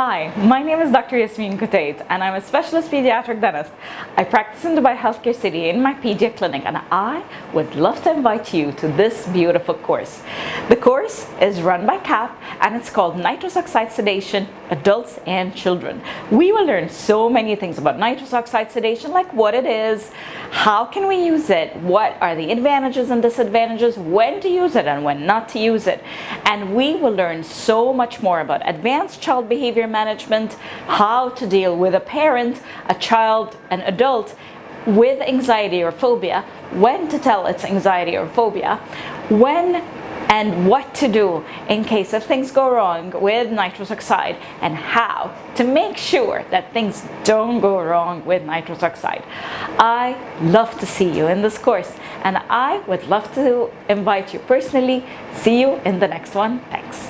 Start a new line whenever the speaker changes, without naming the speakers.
Hi, my name is Dr. Yasmin Kottait and I'm a specialist pediatric dentist. I practice in Dubai Healthcare City in my pedia clinic, and I would love to invite you to this beautiful course. The course is run by CAP and it's called Nitrous Oxide Sedation, Adults and Children. We will learn so many things about nitrous oxide sedation, like what it is, how can we use it, what are the advantages and disadvantages, when to use it and when not to use it. And we will learn so much more about advanced child behavior management, how to deal with a parent, a child, an adult with anxiety or phobia, when to tell it's anxiety or phobia, when and what to do in case if things go wrong with nitrous oxide, and how to make sure that things don't go wrong with nitrous oxide. I love to see you in this course, and I would love to invite you personally. See you in the next one. Thanks.